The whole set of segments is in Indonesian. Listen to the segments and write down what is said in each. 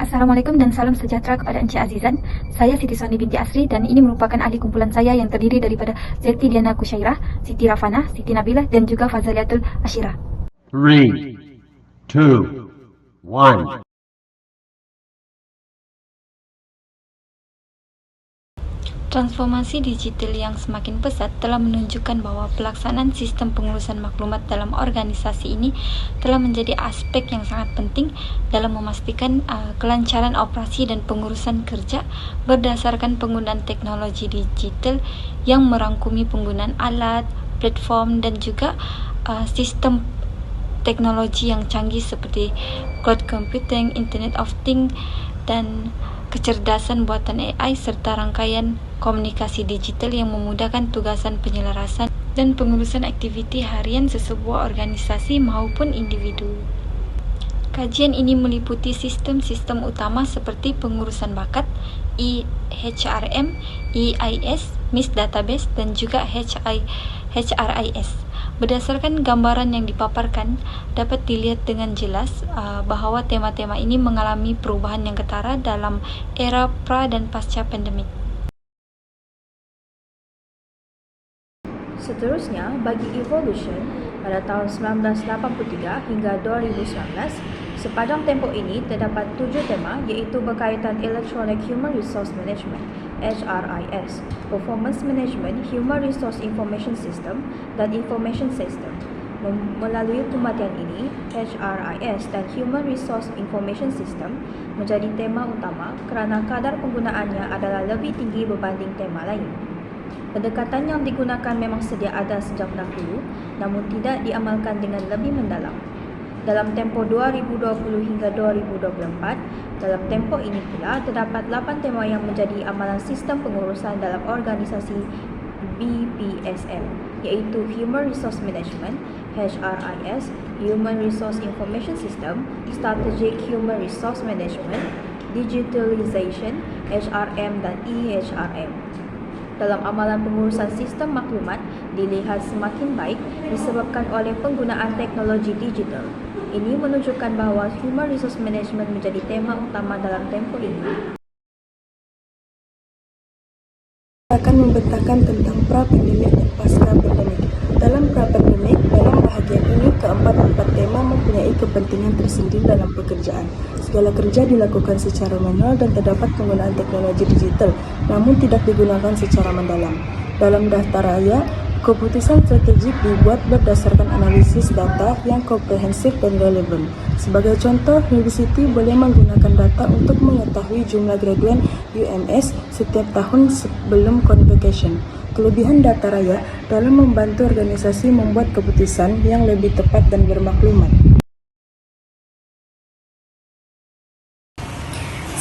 Assalamualaikum dan salam sejahtera kepada Encik Azizan. Saya Siti Soni binti Asri dan ini merupakan ahli kumpulan saya yang terdiri daripada Zeti Diana Kusyairah, Siti Rafana, Siti Nabilah dan juga Fazaliatul Ashirah. 3, 2, 1. Transformasi digital yang semakin pesat telah menunjukkan bahwa pelaksanaan sistem pengurusan maklumat dalam organisasi ini telah menjadi aspek yang sangat penting dalam memastikan kelancaran operasi dan pengurusan kerja berdasarkan penggunaan teknologi digital yang merangkumi penggunaan alat, platform dan juga sistem teknologi yang canggih seperti cloud computing, Internet of Things dan kecerdasan buatan AI serta rangkaian komunikasi digital yang memudahkan tugasan penyelarasan dan pengurusan aktiviti harian sesebuah organisasi maupun individu. Kajian ini meliputi sistem-sistem utama seperti pengurusan bakat, HRM, EIS, MIS Database dan juga HRIS. Berdasarkan gambaran yang dipaparkan, dapat dilihat dengan jelas bahawa tema-tema ini mengalami perubahan yang ketara dalam era pra dan pasca pandemik. Seterusnya, bagi Evolution, pada tahun 1983 hingga 2019, sepanjang tempoh ini terdapat 7 tema iaitu berkaitan Electronic Human Resource Management, HRIS, Performance Management, Human Resource Information System, dan Information System. Melalui kematian ini, HRIS dan Human Resource Information System menjadi tema utama kerana kadar penggunaannya adalah lebih tinggi berbanding tema lain. Pendekatan yang digunakan memang sedia ada sejak dahulu, namun tidak diamalkan dengan lebih mendalam. Dalam tempoh 2020 hingga 2024, dalam tempoh ini pula terdapat 8 tema yang menjadi amalan sistem pengurusan dalam organisasi BPSM, iaitu Human Resource Management, HRIS, Human Resource Information System, Strategic Human Resource Management, Digitalization, HRM dan EHRM. Dalam amalan pengurusan sistem maklumat dilihat semakin baik disebabkan oleh penggunaan teknologi digital. Ini menunjukkan bahawa Human Resource Management menjadi tema utama dalam tempoh ini. Akan membentangkan tentang pra-pandemik dan pasca-pandemik. Dalam pra-pandemik, dalam bahagian ini keempat-empat tema mempunyai kepentingan tersendiri dalam pekerjaan. Segala kerja dilakukan secara manual dan terdapat penggunaan teknologi digital, namun tidak digunakan secara mendalam. Dalam daftar raya, keputusan strategik dibuat berdasarkan analisis data yang komprehensif dan relevan. Sebagai contoh, universiti boleh menggunakan data untuk mengetahui jumlah graduan UMS setiap tahun sebelum convocation. Kelebihan data raya dalam membantu organisasi membuat keputusan yang lebih tepat dan bermaklumat.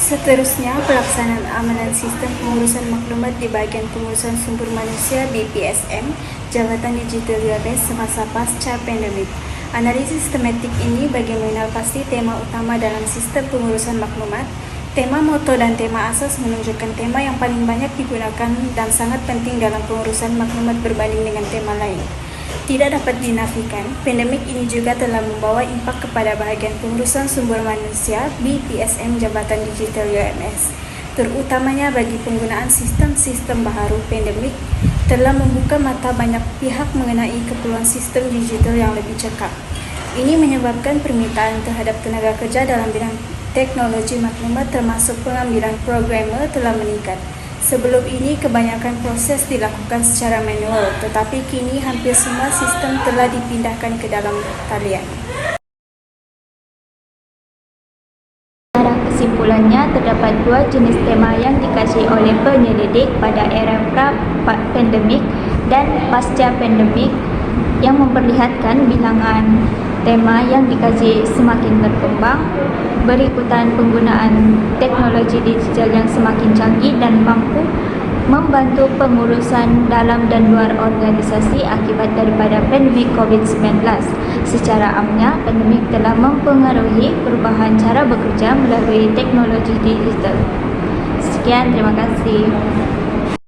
Seterusnya, pelaksanaan amalan sistem pengurusan maklumat di bahagian pengurusan sumber manusia BPSM, Jabatan Digital UMS semasa pasca pandemik. Analisis tematik ini bagi mengenal pasti tema utama dalam sistem pengurusan maklumat. Tema moto dan tema asas menunjukkan tema yang paling banyak digunakan dan sangat penting dalam pengurusan maklumat berbanding dengan tema lain. Tidak dapat dinafikan, pandemik ini juga telah membawa impak kepada bahagian pengurusan sumber manusia BPSM Jabatan Digital UMS. Terutamanya bagi penggunaan sistem-sistem baharu pandemik telah membuka mata banyak pihak mengenai keperluan sistem digital yang lebih cekap. Ini menyebabkan permintaan terhadap tenaga kerja dalam bidang teknologi maklumat termasuk pengambilan programmer telah meningkat. Sebelum ini, kebanyakan proses dilakukan secara manual, tetapi kini hampir semua sistem telah dipindahkan ke dalam talian. Kesimpulannya, terdapat 2 jenis tema yang dikaji oleh penyelidik pada era pra-pandemik dan pasca-pandemik yang memperlihatkan bilangan tema yang dikaji semakin berkembang, berikutan penggunaan teknologi digital yang semakin canggih dan mampu membantu pengurusan dalam dan luar organisasi akibat daripada pandemik COVID-19. Secara amnya, pandemik telah mempengaruhi perubahan cara bekerja melalui teknologi digital. Sekian, terima kasih.